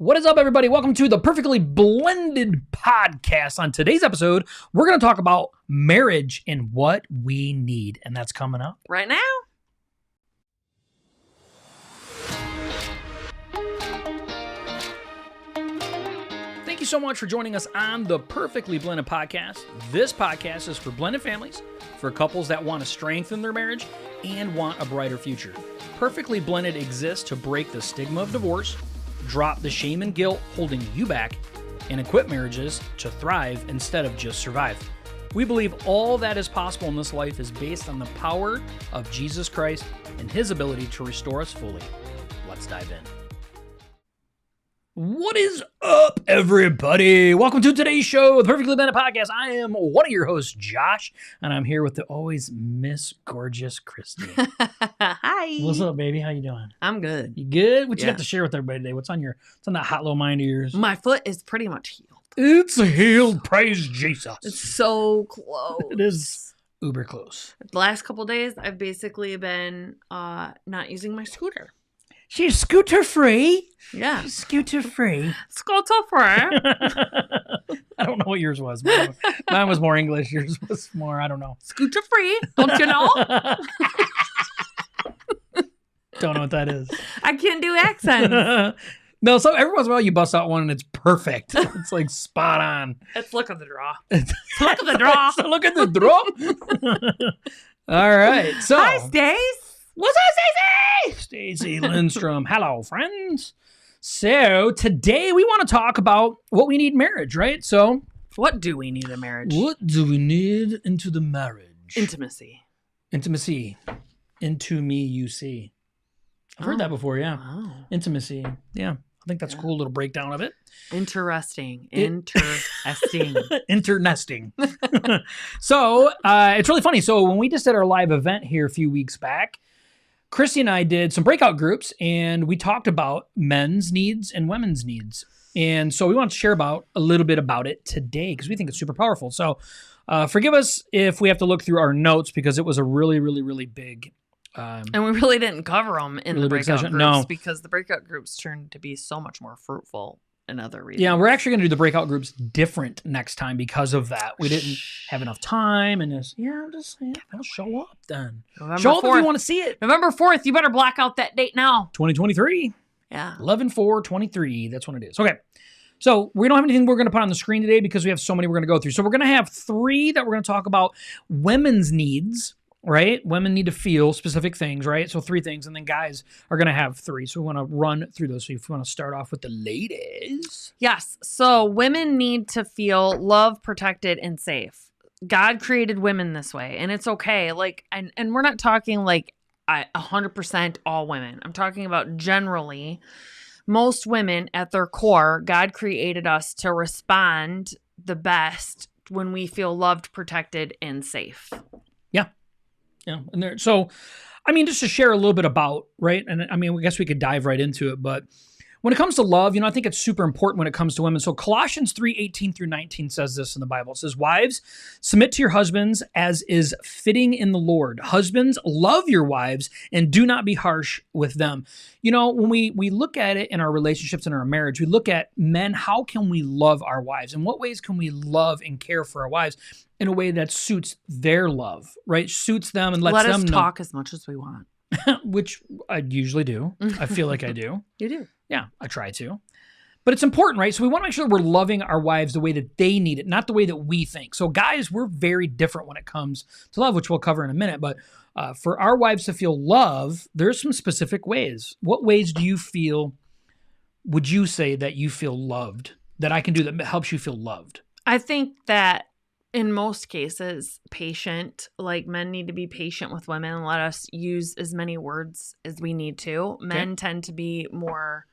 What is up, everybody? Welcome to the Perfectly Blended podcast. On today's episode, we're going to talk about marriage and what we need, and that's coming up right now. Thank you so much for joining us on the Perfectly Blended podcast. This podcast is for blended families, for couples that want to strengthen their marriage and want a brighter future. Perfectly Blended exists to break the stigma of divorce, drop the shame and guilt holding you back, and equip marriages to thrive instead of just survive. We believe all that is possible in this life is based on the power of Jesus Christ and His ability to restore us fully. Let's dive in. What is up, everybody? Welcome to today's show, the Perfectly Blended podcast. I am one of your hosts, Josh, and I'm here with the always Miss Gorgeous Christy. Hi. What's up, baby? How you doing? I'm good. You good? What you got to share with everybody today? What's on that hot little mind of yours? My foot is pretty much healed. It's healed. Praise Jesus. It's so close. It is uber close. The last couple days, I've basically been not using my scooter. She's scooter free. Yeah. She's scooter free. Scooter free. I don't know what yours was. Mine was more English. Yours was more, I don't know. Scooter free. Don't you know? Don't know what that is. I can't do accents. No, so every once in a while you bust out one and it's perfect. It's like spot on. It's look at the draw. Look at the draw. Look at the draw. All right. So, hi, Stace. What's up, Stacey? Stacey Lindstrom. Hello, friends. So today we want to talk about what we need in marriage, right? So what do we need in marriage? What do we need into the marriage? Intimacy. Intimacy. Into me, you see. I've heard that before, yeah. Oh. Intimacy. Yeah. I think that's a cool little breakdown of it. Interesting. Internesting. So it's really funny. So when we just did our live event here a few weeks back, Christy and I did some breakout groups, and we talked about men's needs and women's needs. And so we want to share a little bit about it today because we think it's super powerful. So forgive us if we have to look through our notes because it was a really, really, really big and we really didn't cover them in the breakout groups no. because the breakout groups turned to be so much more fruitful in other reasons. Yeah, we're actually going to do the breakout groups different next time because of that. We didn't have enough time, and I'm just saying, I'll show up then. Show up if you want to see it. November 4th, you better block out that date now. 2023. Yeah. 11/4/23. That's when it is. Okay. So we don't have anything we're going to put on the screen today because we have so many we're going to go through. So we're going to have 3 that we're going to talk about women's needs. Right? Women need to feel specific things, right? So 3 things, and then guys are going to have 3. So we want to run through those. So if you want to start off with the ladies. Yes. So women need to feel loved, protected, and safe. God created women this way, and it's okay. Like, and we're not talking like 100% all women. I'm talking about generally most women at their core, God created us to respond the best when we feel loved, protected, and safe. Yeah, and so, I mean, just to share a little bit about, right? And I mean, I guess we could dive right into it, but when it comes to love, I think it's super important when it comes to women. So Colossians 3:18-19 says this in the Bible. It says, "Wives, submit to your husbands as is fitting in the Lord. Husbands, love your wives and do not be harsh with them." When we look at it in our relationships and our marriage, we look at men, how can we love our wives? In what ways can we love and care for our wives in a way that suits their love, right? Suits them and lets them know. Let us talk as much as we want. Which I usually do. I feel like I do. You do. Yeah, I try to. But it's important, right? So we want to make sure that we're loving our wives the way that they need it, not the way that we think. So guys, we're very different when it comes to love, which we'll cover in a minute. But for our wives to feel love, there's some specific ways. What ways would you say that you feel loved, that I can do that helps you feel loved? I think that in most cases, patient, like men need to be patient with women and let us use as many words as we need to. Men tend to be more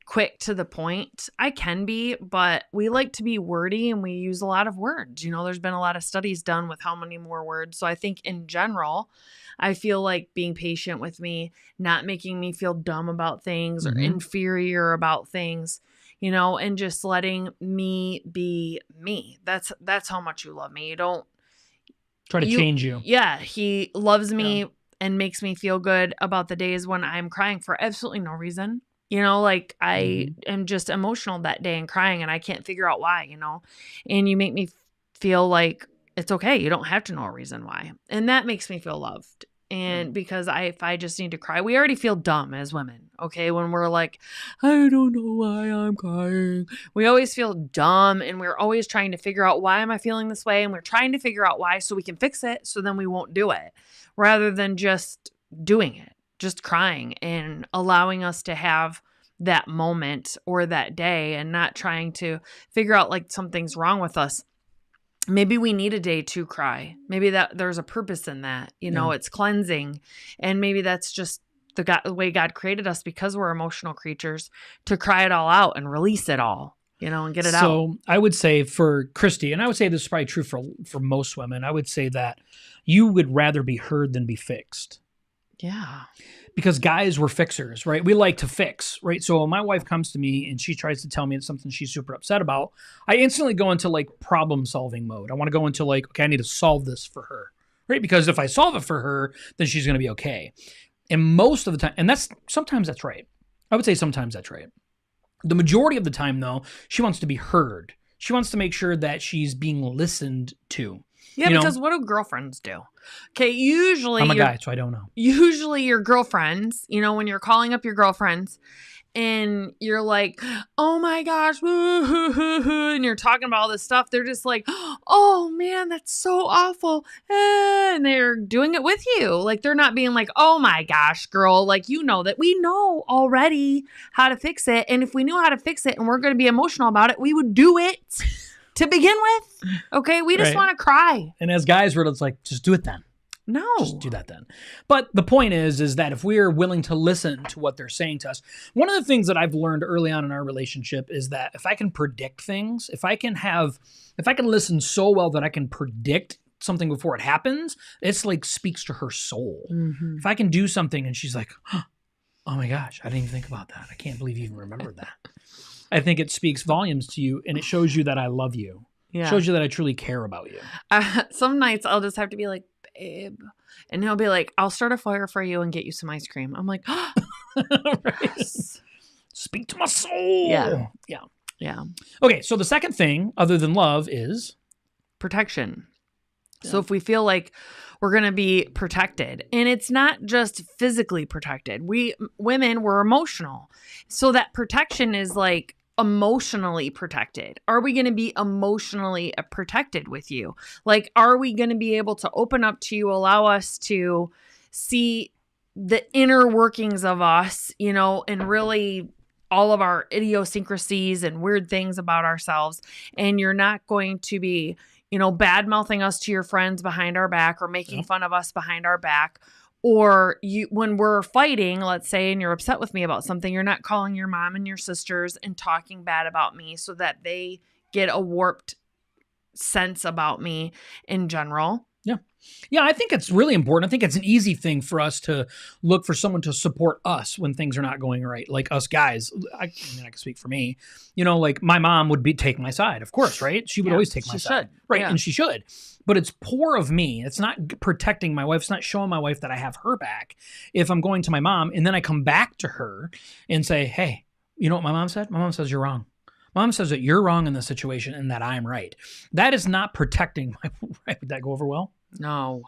quick to the point. I can be, but we like to be wordy and we use a lot of words. There's been a lot of studies done with how many more words. So I think in general, I feel like being patient with me, not making me feel dumb about things or inferior about things, and just letting me be me. That's how much you love me. You don't try to change you. Yeah. He loves me and makes me feel good about the days when I'm crying for absolutely no reason. Like I am just emotional that day and crying and I can't figure out why, and you make me feel like it's okay. You don't have to know a reason why. And that makes me feel loved. And because if I just need to cry, we already feel dumb as women. Okay. When we're like, I don't know why I'm crying. We always feel dumb and we're always trying to figure out why am I feeling this way? And we're trying to figure out why so we can fix it. So then we won't do it rather than just doing it, just crying and allowing us to have that moment or that day and not trying to figure out like something's wrong with us. Maybe we need a day to cry. Maybe that there's a purpose in that, it's cleansing. And maybe that's just the way God created us because we're emotional creatures to cry it all out and release it all, and get it out. So I would say for Christy, and I would say this is probably true for most women, I would say that you would rather be heard than be fixed. Yeah. Because guys were fixers, right? We like to fix, right? So when my wife comes to me and she tries to tell me it's something she's super upset about, I instantly go into like problem solving mode. I want to go into like, okay, I need to solve this for her, right? Because if I solve it for her, then she's going to be okay. And most of the time, and sometimes that's right. I would say sometimes that's right. The majority of the time though, she wants to be heard. She wants to make sure that she's being listened to. Yeah, because what do girlfriends do? Okay, usually I'm a guy, so I don't know. Usually your girlfriends, when you're calling up your girlfriends and you're like, oh my gosh, and you're talking about all this stuff, they're just like, oh man, that's so awful. And they're doing it with you. Like they're not being like, oh my gosh, girl, like that we know already how to fix it. And if we knew how to fix it and we're going to be emotional about it, we would do it. To begin with, okay? We just want to cry. And as guys, we're just like, just do it then. No. Just do that then. But the point is that if we're willing to listen to what they're saying to us, one of the things that I've learned early on in our relationship is that if I can predict things, if I can listen so well that I can predict something before it happens, it's like speaks to her soul. Mm-hmm. If I can do something and she's like, oh my gosh, I didn't even think about that. I can't believe you even remembered that. I think it speaks volumes to you and it shows you that I love you. Yeah. It shows you that I truly care about you. Some nights I'll just have to be like, babe. And he'll be like, I'll start a fire for you and get you some ice cream. I'm like, oh, yes. Speak to my soul. Yeah. Yeah. Yeah. Okay. So the second thing other than love is protection. Yeah. So if we feel like we're going to be protected, and it's not just physically protected. Women, we're emotional. So that protection is like emotionally protected. Are we going to be emotionally protected with you? Like, are we going to be able to open up to you, allow us to see the inner workings of us, and really all of our idiosyncrasies and weird things about ourselves. And you're not going to be, bad mouthing us to your friends behind our back or making fun of us behind our back. Or when we're fighting, let's say, and you're upset with me about something, you're not calling your mom and your sisters and talking bad about me so that they get a warped sense about me in general. Yeah. Yeah, I think it's really important. I think it's an easy thing for us to look for someone to support us when things are not going right. Like us guys, I can speak for me. Like my mom would take my side, of course, right? She would always take my side. Right, and she should. But it's poor of me. It's not protecting my wife. It's not showing my wife that I have her back. If I'm going to my mom and then I come back to her and say, hey, you know what my mom said? My mom says you're wrong. Mom says that you're wrong in this situation and that I'm right. That is not protecting my wife. Would that go over well? No.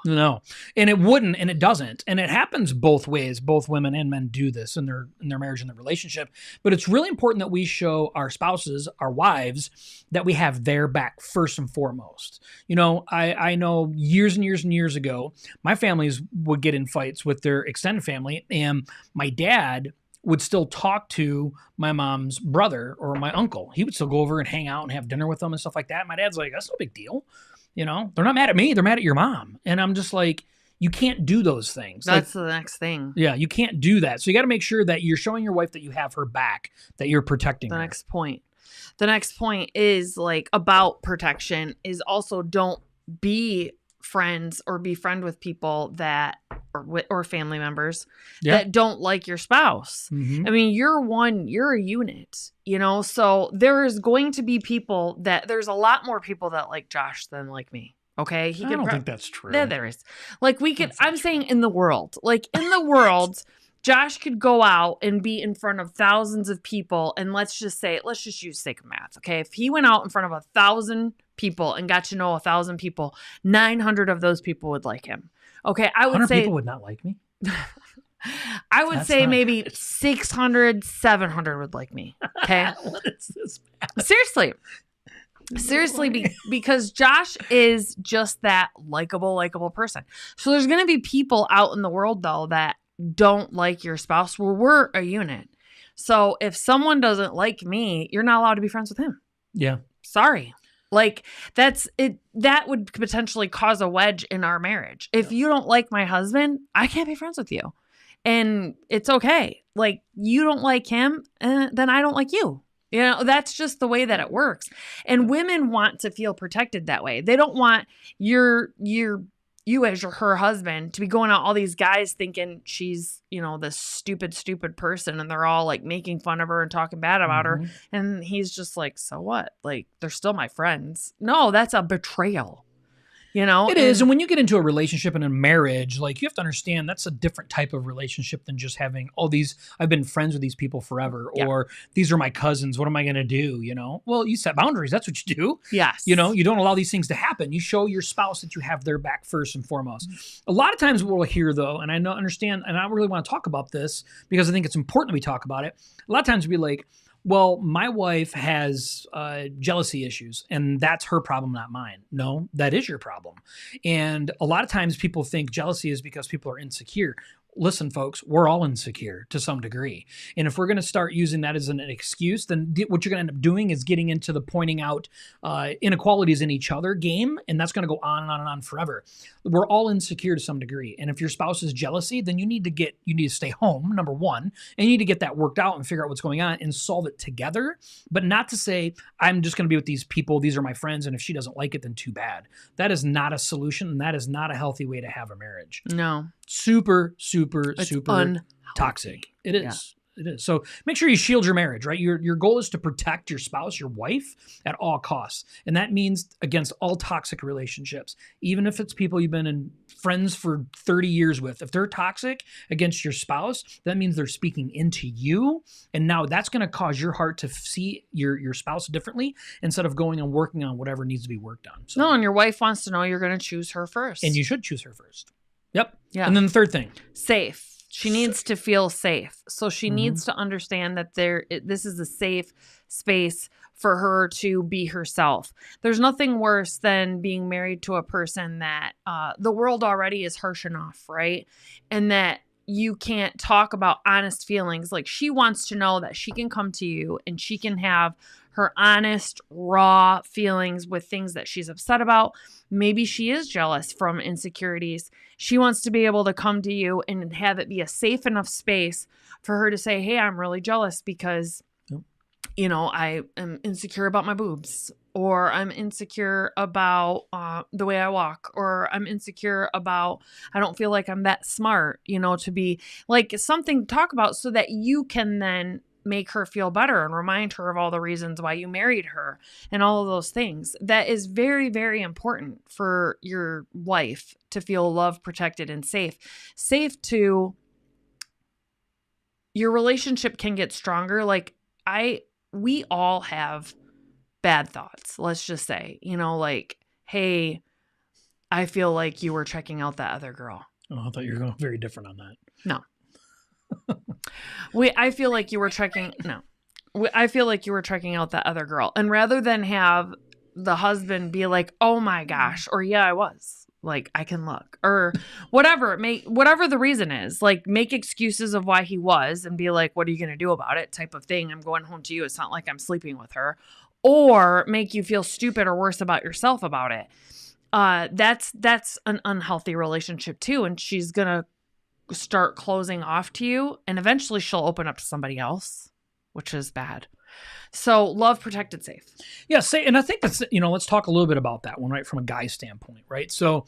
And it wouldn't, and it doesn't. And it happens both ways. Both women and men do this in their marriage and their relationship. But it's really important that we show our spouses, our wives, that we have their back first and foremost. I know years and years and years ago, my families would get in fights with their extended family, and my dad would still talk to my mom's brother or my uncle. He would still go over and hang out and have dinner with them and stuff like that. My dad's like, that's no big deal. They're not mad at me. They're mad at your mom. And I'm just like, you can't do those things. That's the next thing. Yeah, you can't do that. So you got to make sure that you're showing your wife that you have her back, that you're protecting her. The next point is like about protection is also don't be friends or befriend with people that or family members that don't like your spouse. Mm-hmm. I mean, you're a unit, so there is going to be people there's a lot more people that like Josh than like me. Okay. I don't think that's true. There is. Like I'm saying in the world, Josh could go out and be in front of thousands of people, and let's just use sake of math, okay? If he went out in front of 1,000 people and got to know 1,000 people, 900 of those people would like him. Okay, I would say people would not like me. I would say maybe 600, 700 would like me. Okay, what is this? Seriously, because Josh is just that likable person. So there's going to be people out in the world though that don't like your spouse. Well, we're a unit. So if someone doesn't like me, you're not allowed to be friends with him. Yeah. Sorry. Like that's it. That would potentially cause a wedge in our marriage. If you don't like my husband, I can't be friends with you. And it's okay. Like you don't like him, then I don't like you. You know, that's just the way that it works. And women want to feel protected that way. They don't want you as her husband to be going out all these guys thinking she's, this stupid person, and they're all like making fun of her and talking bad about her. And he's just like, so what? Like, they're still my friends. No, that's a betrayal. It is. And when you get into a relationship and a marriage, like you have to understand that's a different type of relationship than just having all these, I've been friends with these people forever, or these are my cousins. What am I going to do? Well, you set boundaries. That's what you do. Yes. You don't allow these things to happen. You show your spouse that you have their back first and foremost. A lot of times what we'll hear though, and I understand, and I really want to talk about this because I think it's important that we talk about it. A lot of times we'll be like, well, my wife has jealousy issues, and that's her problem, not mine. No, that is your problem. And a lot of times people think jealousy is because people are insecure. Listen, folks, we're all insecure to some degree. And if we're going to start using that as an excuse, then what you're going to end up doing is getting into the pointing out inequalities in each other game. And that's going to go on and on and on forever. We're all insecure to some degree. And if your spouse is jealousy, then you need to stay home, number one, and you need to get that worked out and figure out what's going on and solve it together. But not to say, I'm just going to be with these people. These are my friends. And if she doesn't like it, then too bad. That is not a solution. And that is not a healthy way to have a marriage. No. Super toxic. It is. Yeah. It is. So make sure you shield your marriage, right? Your goal is to protect your spouse, your wife, at all costs. And that means against all toxic relationships. Even if it's people you've been friends for 30 years with. If they're toxic against your spouse, that means they're speaking into you. And now that's going to cause your heart to see your spouse differently instead of going and working on whatever needs to be worked on. So, no, and your wife wants to know you're going to choose her first. And you should choose her first. Yep. Yeah. And then the third thing. Safe. She needs to feel safe. So she needs to understand that this is a safe space for her to be herself. There's nothing worse than being married to a person that the world already is harsh enough, right? And that you can't talk about honest feelings. Like she wants to know that she can come to you and she can have her honest, raw feelings with things that she's upset about. Maybe she is jealous from insecurities. She wants to be able to come to you and have it be a safe enough space for her to say, hey, I'm really jealous because, I am insecure about my boobs, or I'm insecure about the way I walk, or I'm insecure about, I don't feel like I'm that smart, to be like something to talk about so that you can then make her feel better and remind her of all the reasons why you married her and all of those things. That is very, very important for your wife to feel loved, protected, and safe. Safe to your relationship can get stronger. Like we all have bad thoughts. Let's just say, like, hey, I feel like you were checking out that other girl. Oh, I thought you were going very different on that. No. I feel like you were checking out that other girl. And rather than have the husband be like, oh my gosh, or yeah, I was, like, I can look, or whatever the reason is, like, make excuses of why he was and be like, what are you going to do about it type of thing. I'm going home to you. It's not like I'm sleeping with her, or make you feel stupid or worse about yourself about it. That's an unhealthy relationship too. And she's going to start closing off to you, and eventually she'll open up to somebody else, which is bad. So love, protected, safe. Yeah. And I think that's, let's talk a little bit about that one, right? From a guy's standpoint, right? So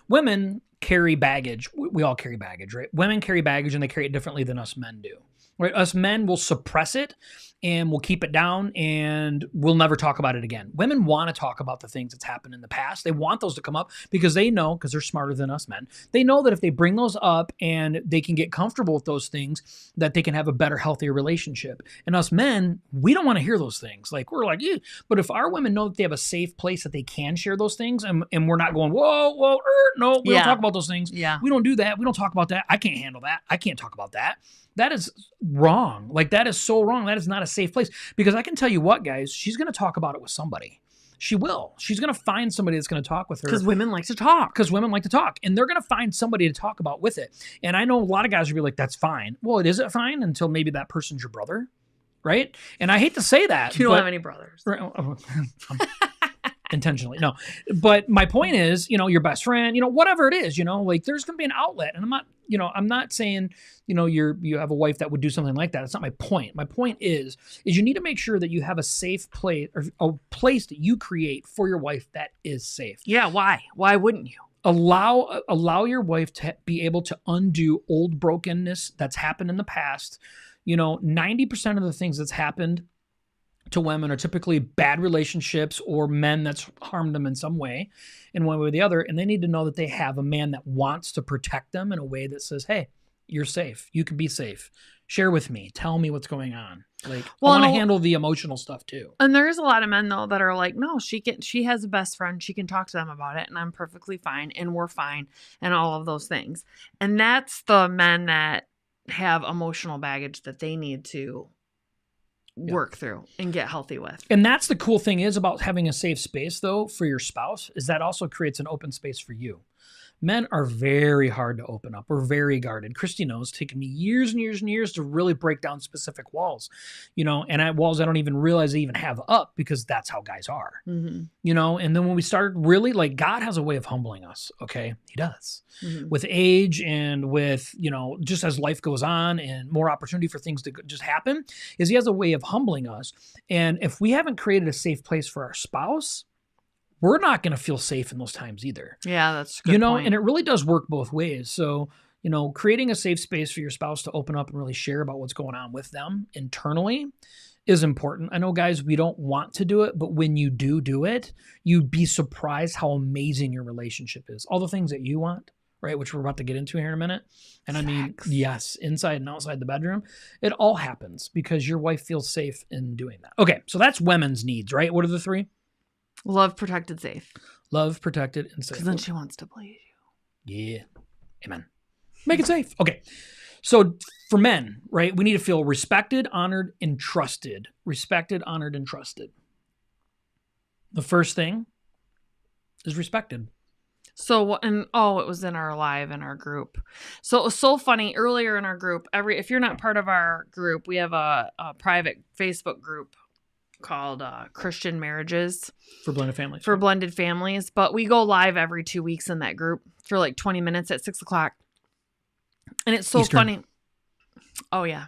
women carry baggage. We all carry baggage, right? Women carry baggage and they carry it differently than us men do. Right? Us men will suppress it and we'll keep it down and we'll never talk about it again. Women want to talk about the things that's happened in the past. They want those to come up because they know, because they're smarter than us men, they know that if they bring those up and they can get comfortable with those things, that they can have a better, healthier relationship. And us men, we don't want to hear those things. Like, we're like, yeah. But if our women know that they have a safe place that they can share those things and we're not going, whoa, no, we don't talk about those things. Yeah. We don't do that. We don't talk about that. I can't handle that. I can't talk about that. That is wrong. Like, that is so wrong. That is not a safe place. Because I can tell you what, guys, she's going to talk about it with somebody. She will. She's going to find somebody that's going to talk with her. Because women like to talk. Because women like to talk. And they're going to find somebody to talk about with it. And I know a lot of guys will be like, that's fine. Well, it isn't fine until maybe that person's your brother. Right? And I hate to say that. You don't have any brothers. Intentionally. No. But my point is, your best friend, whatever it is, like there's going to be an outlet. And I'm not saying, you have a wife that would do something like that. That's not my point. My point is you need to make sure that you have a safe place or a place that you create for your wife that is safe. Yeah. Why? Why wouldn't you? Allow your wife to be able to undo old brokenness that's happened in the past. 90% of the things that's happened to women are typically bad relationships or men that's harmed them in some way, in one way or the other. And they need to know that they have a man that wants to protect them in a way that says, hey, you're safe. You can be safe. Share with me. Tell me what's going on. Like, I want to handle the emotional stuff too. And there's a lot of men though that are like, no, she has a best friend. She can talk to them about it and I'm perfectly fine and we're fine and all of those things. And that's the men that have emotional baggage that they need to work through and get healthy with. And that's the cool thing is about having a safe space though for your spouse is that also creates an open space for you. Men are very hard to open up. We're very guarded. Christy knows, it's taken me years and years and years to really break down specific walls, and walls I don't even realize I even have up because that's how guys are, and then when we start really, like, God has a way of humbling us. Okay. He does with age and with, just as life goes on and more opportunity for things to just happen is he has a way of humbling us. And if we haven't created a safe place for our spouse, we're not going to feel safe in those times either. Yeah, that's a good point. And it really does work both ways. So, creating a safe space for your spouse to open up and really share about what's going on with them internally is important. I know, guys, we don't want to do it, but when you do it, you'd be surprised how amazing your relationship is. All the things that you want, right, which we're about to get into here in a minute. And I mean, yes, inside and outside the bedroom, it all happens because your wife feels safe in doing that. Okay, so that's women's needs, right? What are the three? Love, protected, safe. Love, protected, and safe. Because then she wants to please you. Yeah. Amen. Make it safe. Okay. So for men, right, we need to feel respected, honored, and trusted. Respected, honored, and trusted. The first thing is respected. So, it was in our group. So it was so funny earlier in our group. If you're not part of our group, we have a private Facebook group called Christian Marriages for blended families. But we go live every 2 weeks in that group for like 20 minutes at 6:00. And it's so Eastern. funny. Oh yeah.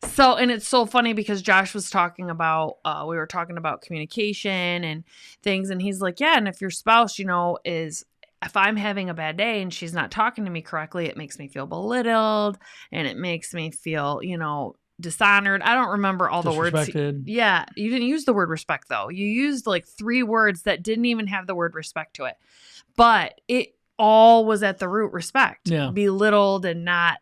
So, and it's so funny because Josh was talking about, we were talking about communication and things. And he's like, yeah. And if your spouse, if I'm having a bad day and she's not talking to me correctly, it makes me feel belittled and it makes me feel, dishonored. I don't remember all the words. Yeah. You didn't use the word respect though. You used like 3 words that didn't even have the word respect to it, but it all was at the root respect. Yeah. Belittled and not,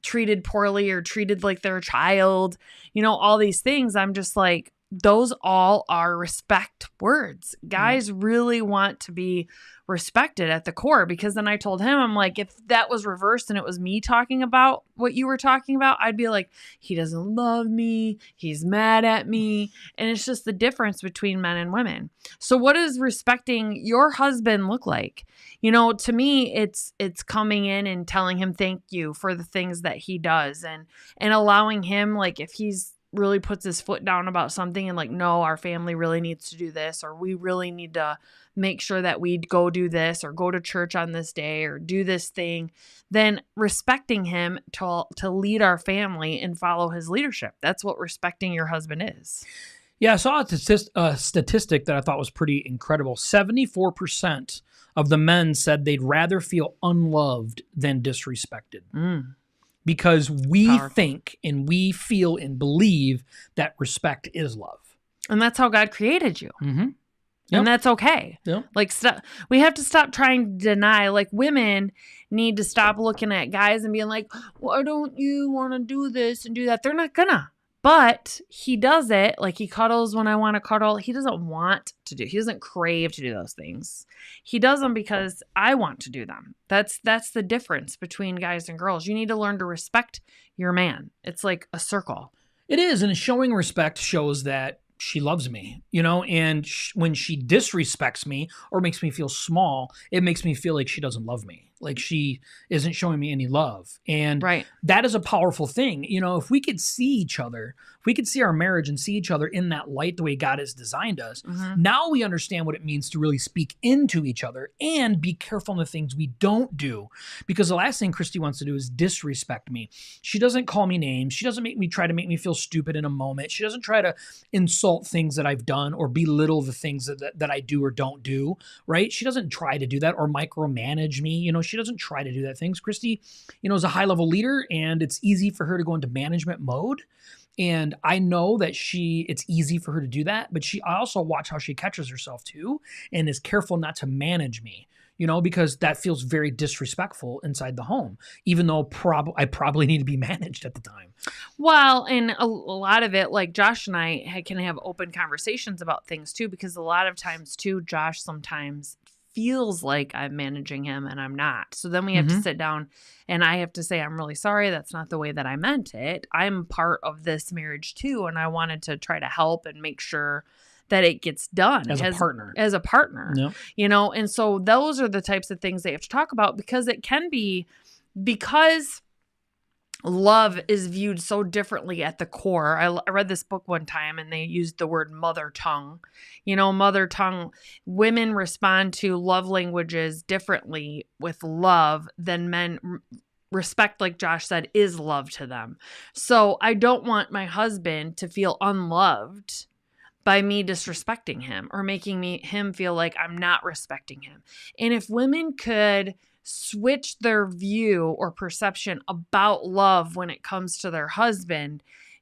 treated poorly or treated like they're a child, all these things. I'm just like, those all are respect words. Guys really want to be respected at the core, because then I told him, I'm like, if that was reversed and it was me talking about what you were talking about, I'd be like, he doesn't love me. He's mad at me. And it's just the difference between men and women. So what does respecting your husband look like? To me, it's coming in and telling him thank you for the things that he does and allowing him, like, if he's really puts his foot down about something and like, no, our family really needs to do this, or we really need to make sure that we go do this or go to church on this day or do this thing, then respecting him to lead our family and follow his leadership. That's what respecting your husband is. Yeah, I saw a statistic that I thought was pretty incredible. 74% of the men said they'd rather feel unloved than disrespected. because we Powerful. think and we feel and believe that respect is love. And that's how God created you. Mm-hmm. Yep. And that's okay. Yep. Like, we have to stop trying to deny. Like, women need to stop looking at guys and being like, why don't you want to do this and do that? They're not gonna. But he does it. Like, he cuddles when I want to cuddle. He doesn't want to do. He doesn't crave to do those things. He does them because I want to do them. That's the difference between guys and girls. You need to learn to respect your man. It's like a circle. It is. And showing respect shows that she loves me, and when she disrespects me or makes me feel small, it makes me feel like she doesn't love me, like she isn't showing me any love. And that is a powerful thing. If we could see each other, if we could see our marriage and see each other in that light, the way God has designed us, now we understand what it means to really speak into each other and be careful in the things we don't do. Because the last thing Christy wants to do is disrespect me. She doesn't call me names. She doesn't try to make me feel stupid in a moment. She doesn't try to insult things that I've done or belittle the things that I do or don't do, right? She doesn't try to do that or micromanage me. She doesn't try to do that things. Christy, is a high level leader, and it's easy for her to go into management mode. And I know that it's easy for her to do that, but I also watch how she catches herself too and is careful not to manage me. Because that feels very disrespectful inside the home, even though I probably need to be managed at the time. Well, and a lot of it, like Josh and I can have open conversations about things too, because a lot of times too, Josh sometimes feels like I'm managing him and I'm not. So then we have to sit down and I have to say, I'm really sorry. That's not the way that I meant it. I'm part of this marriage too. And I wanted to try to help and make sure that it gets done as a partner, yep. And so those are the types of things they have to talk about, because it can be, because love is viewed so differently at the core. I read this book one time and they used the word mother tongue. Mother tongue, women respond to love languages differently with love than men. Respect, like Josh said, is love to them. So I don't want my husband to feel unloved by me disrespecting him or making him feel like I'm not respecting him. And if women could switch their view or perception about love when it comes to their husband,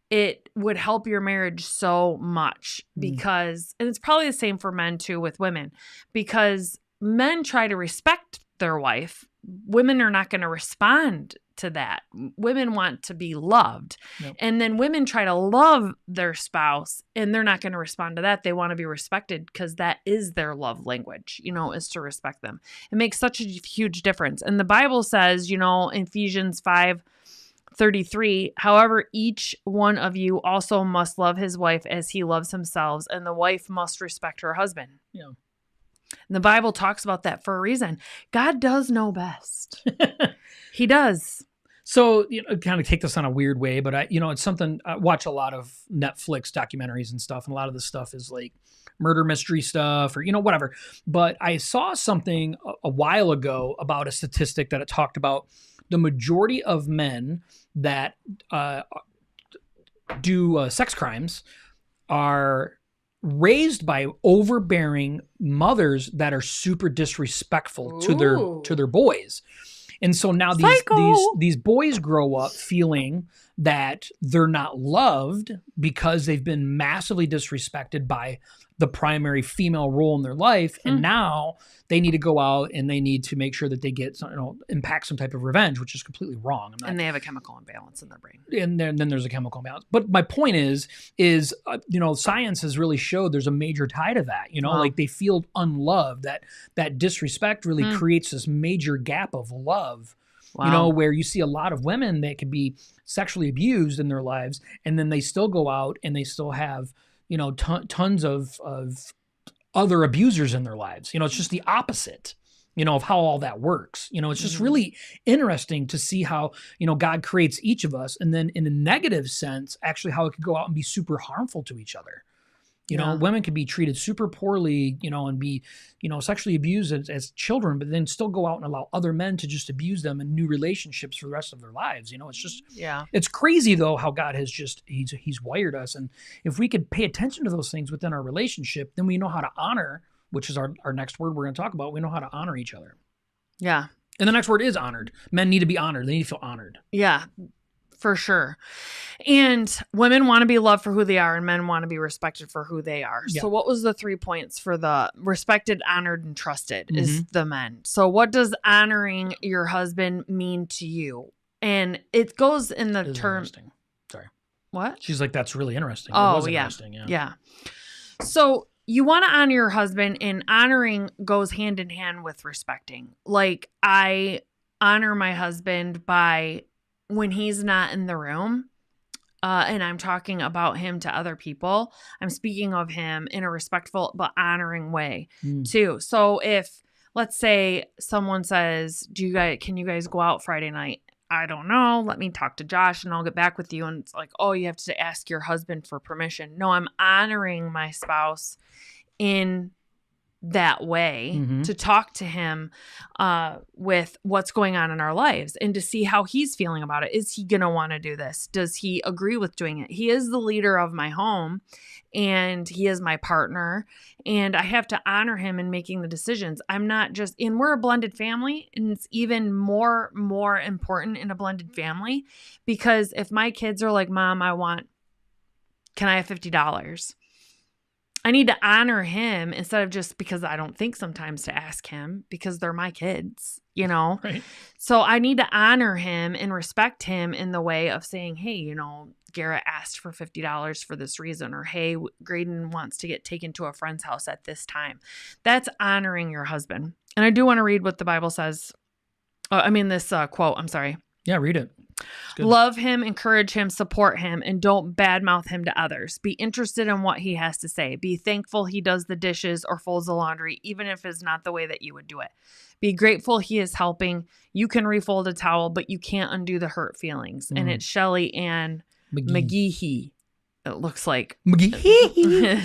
it would help your marriage so much. Because, and it's probably the same for men too with women, because men try to respect their wife. Women are not going to respond to that. Women want to be loved. Yep. And then women try to love their spouse and they're not going to respond to that. They want to be respected because that is their love language, is to respect them. It makes such a huge difference. And the Bible says, in Ephesians 5:33, however, each one of you also must love his wife as he loves himself, and the wife must respect her husband. Yeah. And the Bible talks about that for a reason. God does know best. He does. So, kind of take this on a weird way, but it's something, I watch a lot of Netflix documentaries and stuff. And a lot of this stuff is like murder mystery stuff or, whatever. But I saw something a while ago about a statistic that it talked about the majority of men that do sex crimes are raised by overbearing mothers that are super disrespectful to their boys. And so now these boys grow up feeling that they're not loved because they've been massively disrespected by the primary female role in their life. And now they need to go out and they need to make sure that they get impact some type of revenge, which is completely wrong. And they have a chemical imbalance in their brain. And then there's a chemical imbalance. But my point is science has really showed there's a major tie to that, like they feel unloved, that disrespect really creates this major gap of love. Wow. Where you see a lot of women that could be sexually abused in their lives, and then they still go out and they still have, tons of other abusers in their lives. It's just the opposite, of how all that works. It's just really interesting to see how, God creates each of us, and then in a negative sense, actually how it could go out and be super harmful to each other. Women could be treated super poorly, and be, sexually abused as children, but then still go out and allow other men to just abuse them in new relationships for the rest of their lives. It's just, it's crazy though, how God has he's wired us. And if we could pay attention to those things within our relationship, then we know how to honor, which is our next word we're going to talk about. We know how to honor each other. Yeah. And the next word is honored. Men need to be honored. They need to feel honored. Yeah, for sure. And women want to be loved for who they are, and men want to be respected for who they are. Yeah. So what was the 3 points for the respected, honored, and trusted is the men. So what does honoring your husband mean to you? And it goes in the term. Sorry. What? She's like, that's really interesting. Oh, it was yeah. Interesting. Yeah. So you want to honor your husband, and honoring goes hand in hand with respecting. Like, I honor my husband by when he's not in the room, and I'm talking about him to other people, I'm speaking of him in a respectful but honoring way too. So if, let's say, someone says, can you guys go out Friday night? I don't know. Let me talk to Josh and I'll get back with you. And it's like, oh, you have to ask your husband for permission. No, I'm honoring my spouse in that way to talk to him with what's going on in our lives and to see how he's feeling about it. Is he going to want to do this? Does he agree with doing it? He is the leader of my home and he is my partner, and I have to honor him in making the decisions. I'm not just, and we're a blended family, and it's even more important in a blended family, because if my kids are like, Mom, can I have $50? I need to honor him instead of just because I don't think sometimes to ask him, because they're my kids, you know? Right. So I need to honor him and respect him in the way of saying, hey, you know, Garrett asked for $50 for this reason, or hey, Graydon wants to get taken to a friend's house at this time. That's honoring your husband. And I do want to read what the Bible says. This quote, I'm sorry. Yeah, read it. Love him, encourage him, support him, and don't badmouth him to others. Be interested in what he has to say. Be thankful he does the dishes or folds the laundry, even if it's not the way that you would do it. Be grateful he is helping. You can refold a towel, but you can't undo the hurt feelings. And it's Shelley Ann McGehee. It looks like McGehee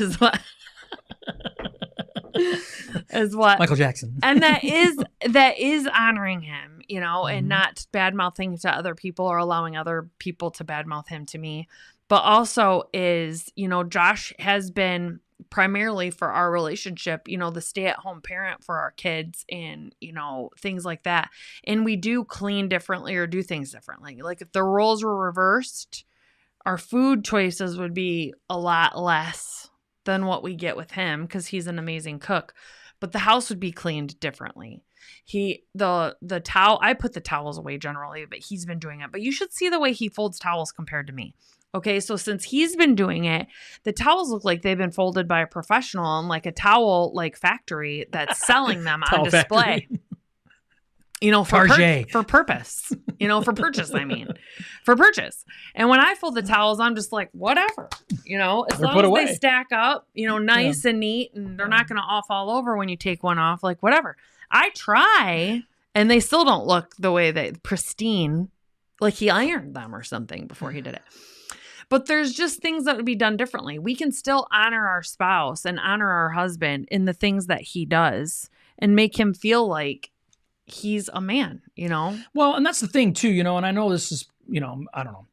is what Michael Jackson. And that is honoring him, you know, and not bad mouthing to other people or allowing other people to badmouth him to me. But also is, you know, Josh has been primarily for our relationship, you know, the stay-at-home parent for our kids and, you know, things like that. And we do clean differently or do things differently. Like if the roles were reversed, our food choices would be a lot less than what we get with him, because he's an amazing cook. But the house would be cleaned differently. The towel, I put the towels away generally, but he's been doing it. But you should see the way he folds towels compared to me. Okay, so since he's been doing it, the towels look like they've been folded by a professional in like a towel like factory that's selling them on display. You know, for purpose. You know, for purchase, for purchase. And when I fold the towels, I'm just like, whatever. You know, as long as they stack up, you know, nice and neat, and they're not going to fall over when you take one off, like whatever. I try, and they still don't look the way they pristine, like he ironed them or something before he did it. But there's just things that would be done differently. We can still honor our spouse and honor our husband in the things that he does and make him feel like he's a man, you know? Well, and that's the thing too, you know, and I know this is, you know, I don't know.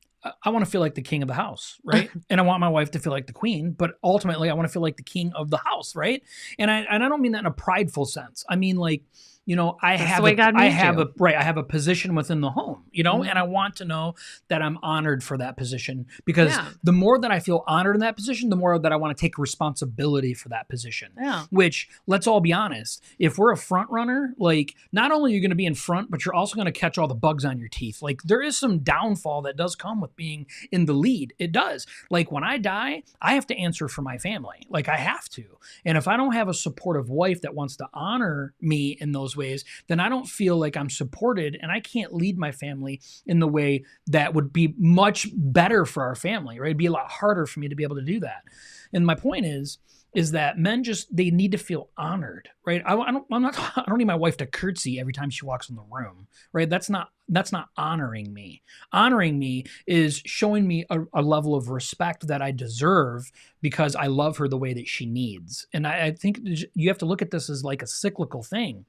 I want to feel like the king of the house, right? And I want my wife to feel like the queen, but ultimately I want to feel like the king of the house, right? And I don't mean that in a prideful sense. I mean, like, you know, I have a position within the home, you know, and I want to know that I'm honored for that position, because the more that I feel honored in that position, the more that I want to take responsibility for that position. Yeah. Which, let's all be honest, if we're a front runner, like not only are you going to be in front, but you're also going to catch all the bugs on your teeth. Like there is some downfall that does come with being in the lead. It does. Like when I die, I have to answer for my family. Like I have to. And if I don't have a supportive wife that wants to honor me in those ways, then I don't feel like I'm supported, and I can't lead my family in the way that would be much better for our family, right? It'd be a lot harder for me to be able to do that. And my point is that men they need to feel honored, right? I don't need my wife to curtsy every time she walks in the room, right? That's not That's not honoring me. Honoring me is showing me a level of respect that I deserve because I love her the way that she needs. And I think you have to look at this as like a cyclical thing.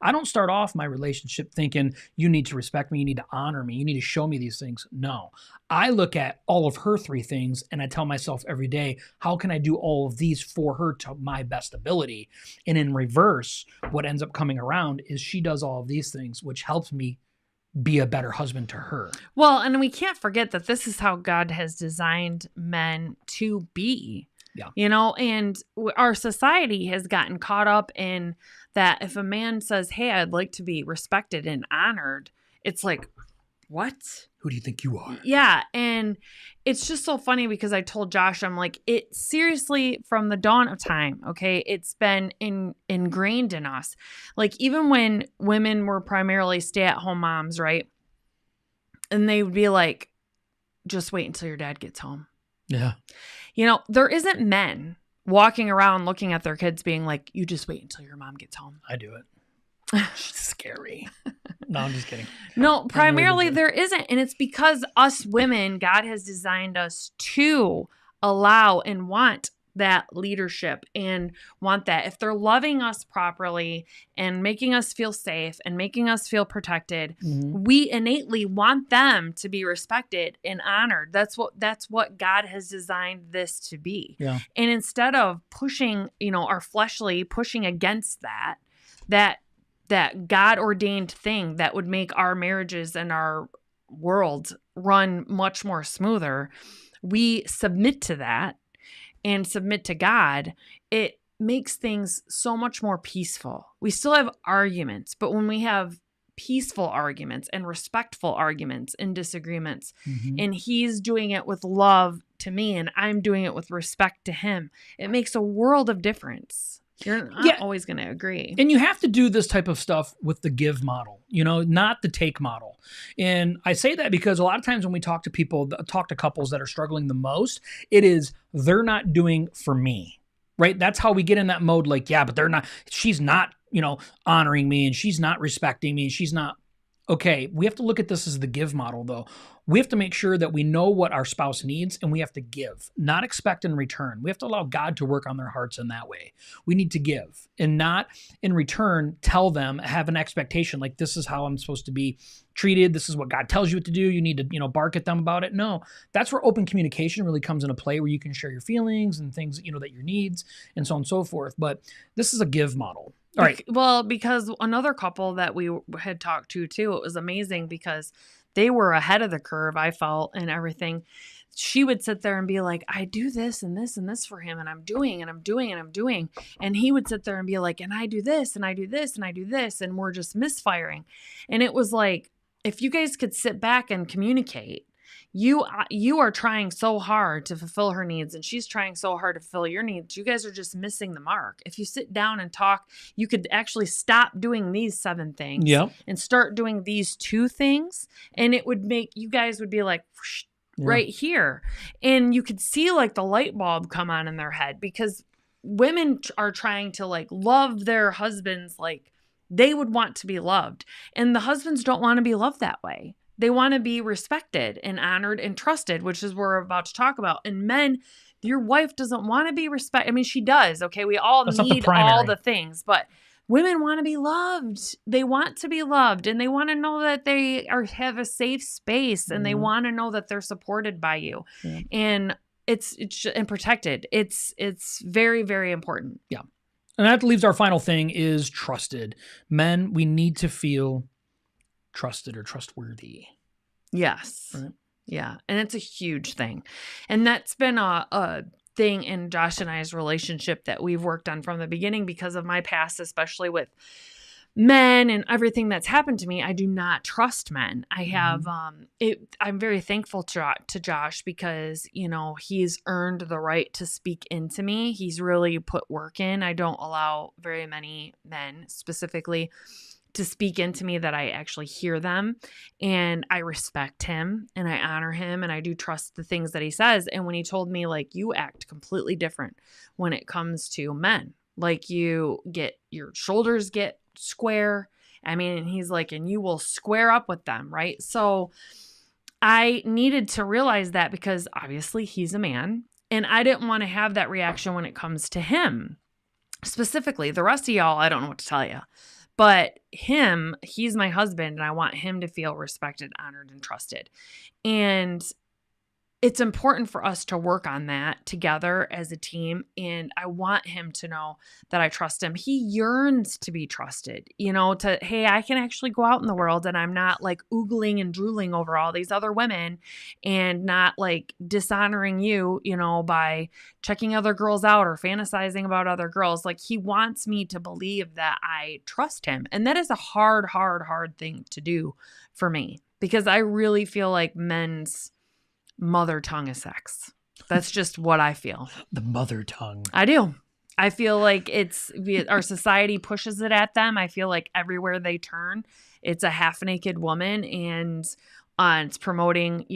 I don't start off my relationship thinking you need to respect me, you need to honor me, you need to show me these things. No, I look at all of her three things and I tell myself every day, how can I do all of these for her to my best ability? And in reverse, what ends up coming around is she does all of these things, which helps me be a better husband to her. Well, and we can't forget that this is how God has designed men to be. Yeah. And our society has gotten caught up in that. If a man says, hey, I'd like to be respected and honored, it's like, what? Who do you think you are? Yeah. And it's just so funny because I told Josh, I'm like, it seriously, from the dawn of time, okay, it's been ingrained in us. Like, even when women were primarily stay-at-home moms, right? And they would be like, just wait until your dad gets home. Yeah. There isn't men walking around looking at their kids being like, you just wait until your mom gets home. I do it. She's scary. No, I'm just kidding. No, primarily there isn't. And it's because us women, God has designed us to allow and want that leadership and want that. If they're loving us properly and making us feel safe and making us feel protected, we innately want them to be respected and honored. That's what God has designed this to be. Yeah. And instead of pushing, our fleshly, pushing against that God ordained thing that would make our marriages and our world run much more smoother, we submit to that and submit to God. It makes things so much more peaceful. We still have arguments, but when we have peaceful arguments and respectful arguments and disagreements, and he's doing it with love to me and I'm doing it with respect to him, it makes a world of difference. You're not always going to agree. And you have to do this type of stuff with the give model, not the take model. And I say that because a lot of times when we talk to couples that are struggling the most, it is they're not doing for me, right? That's how we get in that mode. Like, yeah, but she's not, honoring me and she's not respecting me and she's not. Okay, we have to look at this as the give model, though. We have to make sure that we know what our spouse needs and we have to give, not expect in return. We have to allow God to work on their hearts in that way. We need to give and not in return tell them, have an expectation like this is how I'm supposed to be treated. This is what God tells you what to do. You need to, bark at them about it. No, that's where open communication really comes into play, where you can share your feelings and things, that your needs and so on and so forth. But this is a give model. All right. Well, because another couple that we had talked to too, it was amazing because they were ahead of the curve, I felt, and everything. She would sit there and be like, I do this and this and this for him, and I'm doing and I'm doing and I'm doing. And he would sit there and be like, and I do this and I do this and I do this, and we're just misfiring. And it was like, if you guys could sit back and communicate, you are trying so hard to fulfill her needs and she's trying so hard to fulfill your needs. You guys are just missing the mark. If you sit down and talk, you could actually stop doing these 7 things and start doing these 2 things. And it would make, you guys would be like, right here. And you could see like the light bulb come on in their head, because women are trying to like love their husbands like they would want to be loved. And the husbands don't want to be loved that way. They want to be respected and honored and trusted, which is what we're about to talk about. And men, your wife doesn't want to be respected. I mean, she does. Okay. We all need all the things, but women want to be loved. They want to be loved, and they want to know that they have a safe space, and they want to know that they're supported by you. And it's and protected. It's very, very important. Yeah. And that leaves our final thing is trusted. Men, we need to feel trusted or trustworthy. Yes. Right? Yeah. And it's a huge thing. And that's been a thing in Josh and I's relationship that we've worked on from the beginning because of my past, especially with men and everything that's happened to me. I do not trust men. I have, I'm very thankful to Josh because, he's earned the right to speak into me. He's really put work in. I don't allow very many men specifically to speak into me that I actually hear them, and I respect him and I honor him and I do trust the things that he says. And when he told me like, you act completely different when it comes to men, like your shoulders get square I mean, he's like, and you will square up with them, right? So I needed to realize that because obviously he's a man, and I didn't want to have that reaction when it comes to him. Specifically, the rest of y'all, I don't know what to tell you. But him, he's my husband, and I want him to feel respected, honored, and trusted. And it's important for us to work on that together as a team. And I want him to know that I trust him. He yearns to be trusted, hey, I can actually go out in the world and I'm not like oogling and drooling over all these other women and not like dishonoring you, by checking other girls out or fantasizing about other girls. Like, he wants me to believe that I trust him. And that is a hard thing to do for me, because I really feel like men's mother tongue is sex. That's just what I feel. The mother tongue. I do. I feel like our society pushes it at them. I feel like everywhere they turn, it's a half naked woman, and it's promoting,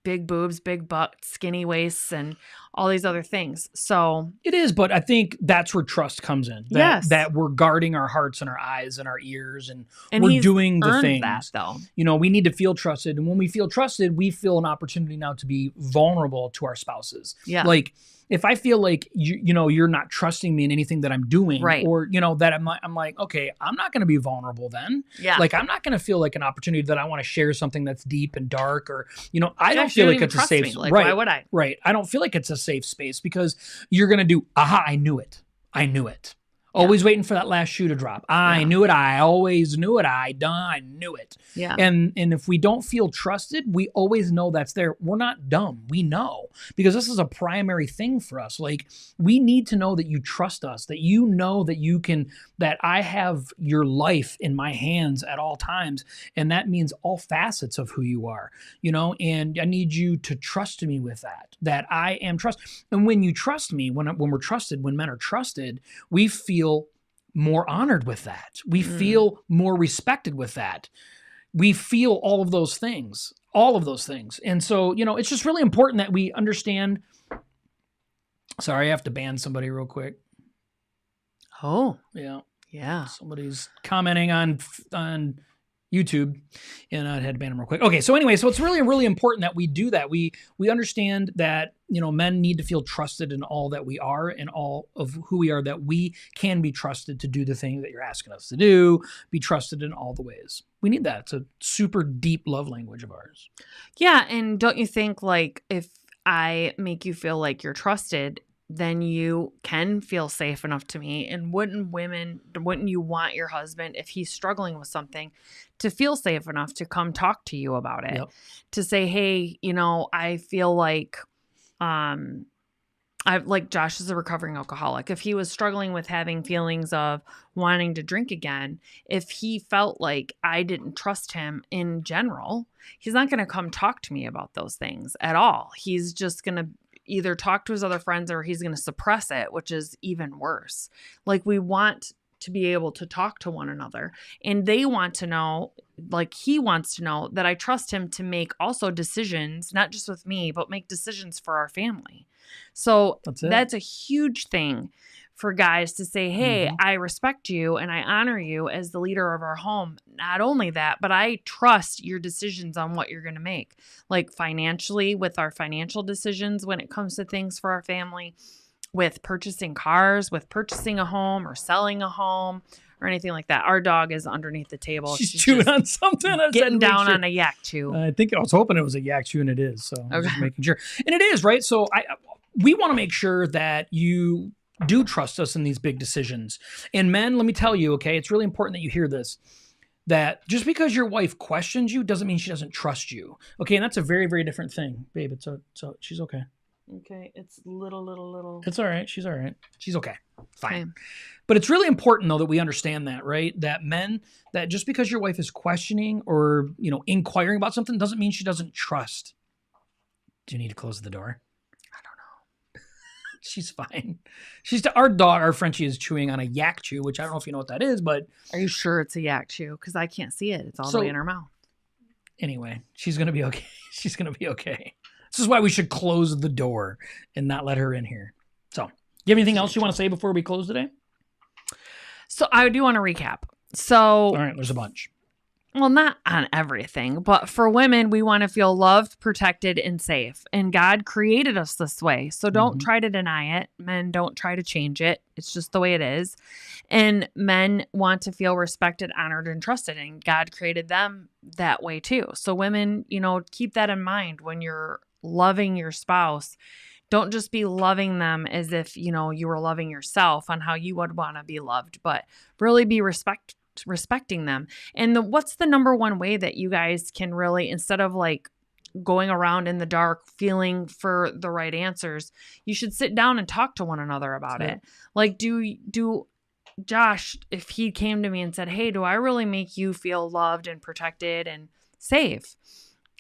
big boobs, big butt, skinny waists, and all these other things. So it is, but I think that's where trust comes in. That we're guarding our hearts and our eyes and our ears, and we're doing the things. That, though. We need to feel trusted, and when we feel trusted, we feel an opportunity now to be vulnerable to our spouses. Yeah. Like, if I feel like you're not trusting me in anything that I'm doing, right, or that I'm like, okay, I'm not going to be vulnerable then. Yeah. Like, I'm not going to feel like an opportunity that I want to share something that's deep and dark, or I don't feel like it's a safe. Like, right. Why would I? Right. I don't feel like it's a safe space, because you're going to do, aha, I knew it. Always waiting for that last shoe to drop. I knew it. I always knew it. I knew it. Yeah. And if we don't feel trusted, we always know that's there. We're not dumb. We know, because this is a primary thing for us. Like, we need to know that you trust us, that you know that you can, that I have your life in my hands at all times. And that means all facets of who you are, and I need you to trust me with that I am trust. And when you trust me, when we're trusted, when men are trusted, we feel more honored with that. We feel more respected with that. We feel all of those things. And so, it's just really important that we understand. Sorry, I have to ban somebody real quick. Oh, yeah. Somebody's commenting on YouTube, and I had to ban them real quick. Okay, so anyway, so it's really, really important that we do that. We understand that, men need to feel trusted in all that we are and all of who we are, that we can be trusted to do the thing that you're asking us to do, be trusted in all the ways. We need that. It's a super deep love language of ours. Yeah, and don't you think, like, if I make you feel like you're trusted, then you can feel safe enough to me. And wouldn't you want your husband, if he's struggling with something, to feel safe enough to come talk to you about it? Yep. To say, hey, I feel like, Josh is a recovering alcoholic. If he was struggling with having feelings of wanting to drink again, if he felt like I didn't trust him in general, he's not going to come talk to me about those things at all. He's just going to either talk to his other friends, or he's going to suppress it, which is even worse. Like, we want to be able to talk to one another, and they want to know, like, he wants to know that I trust him to make also decisions, not just with me, but make decisions for our family. So that's a huge thing for guys to say, hey, I respect you and I honor you as the leader of our home. Not only that, but I trust your decisions on what you're going to make, like financially, with our financial decisions when it comes to things for our family, with purchasing cars, with purchasing a home or selling a home or anything like that. Our dog is underneath the table. She's chewing on something. Getting down on a yak chew. I think I was hoping it was a yak chew, and it is. So I'm just making sure. And it is, right? So we want to make sure that you do trust us in these big decisions. And men, let me tell you, okay, it's really important that you hear this, that just because your wife questions you doesn't mean she doesn't trust you. Okay, and that's a very, very different thing. Babe, so she's okay. Okay, it's little. It's all right. She's all right. She's okay. Fine. Okay. But it's really important, though, that we understand that, right? That men, that just because your wife is questioning or, inquiring about something doesn't mean she doesn't trust. Do you need to close the door? I don't know. She's fine. Our Frenchie is chewing on a yak chew, which I don't know if you know what that is, but. Are you sure it's a yak chew? Because I can't see it. It's all the way in her mouth. Anyway, she's going to be okay. She's going to be okay. This is why we should close the door and not let her in here. So, do you have anything else you want to say before we close today? So I do want to recap. So, All right, there's a bunch. well, not on everything, but for women, we want to feel loved, protected, and safe. And God created us this way. So don't try to deny it. Men, don't try to change it. It's just the way it is. And men want to feel respected, honored, and trusted. And God created them that way too. So women, keep that in mind when you're loving your spouse. Don't just be loving them as if, you were loving yourself on how you would want to be loved, but really be respecting them. And what's the number one way that you guys can really, instead of like going around in the dark feeling for the right answers, you should sit down and talk to one another about it. Like, do Josh, if he came to me and said, hey, do I really make you feel loved and protected and safe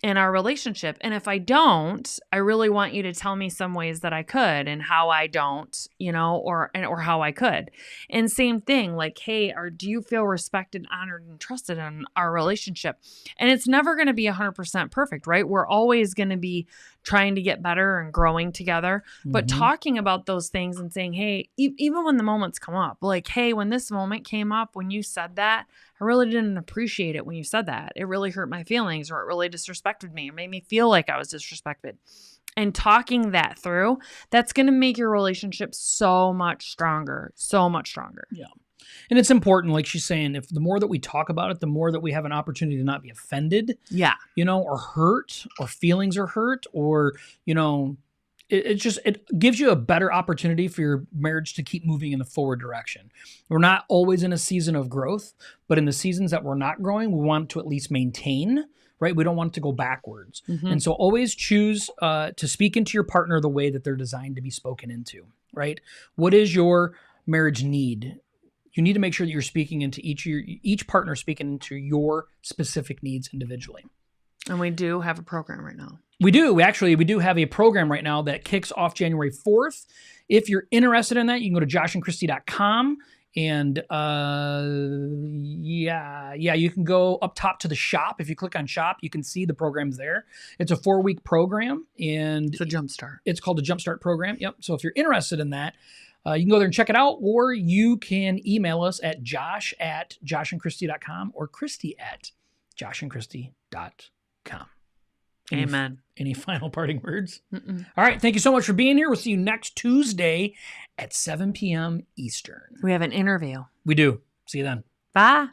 in our relationship? And if I don't, I really want you to tell me some ways that I could and how I don't, or how I could. And same thing, like, hey, do you feel respected, honored, and trusted in our relationship? And it's never going to be 100% perfect, right? We're always going to be trying to get better and growing together, but talking about those things and saying, hey, even when the moments come up, like, hey, when this moment came up, when you said that, I really didn't appreciate it when you said that. It really hurt my feelings, or it really disrespected me. It made me feel like I was disrespected. And talking that through, that's going to make your relationship so much stronger, so much stronger. Yeah. And it's important, like she's saying, if the more that we talk about it, the more that we have an opportunity to not be offended, or hurt, or feelings are hurt, or, it gives you a better opportunity for your marriage to keep moving in the forward direction. We're not always in a season of growth, but in the seasons that we're not growing, we want to at least maintain, right? We don't want it to go backwards. And so always choose to speak into your partner the way that they're designed to be spoken into, right? What is your marriage need? You need to make sure that you're speaking into each partner, speaking into your specific needs individually. And we do have a program right now. We do. We do have a program right now that kicks off January 4th. If you're interested in that, you can go to joshandchristy.com. And you can go up top to the shop. If you click on shop, you can see the programs there. It's a 4-week program. And it's a Jumpstart. It's called the Jumpstart program. Yep. So if you're interested in that, you can go there and check it out, or you can email us at josh@joshandchristy.com or christy@joshandchristy.com. Amen. Any final parting words? All right. Thank you so much for being here. We'll see you next Tuesday at 7 p.m. Eastern. We have an interview. We do. See you then. Bye.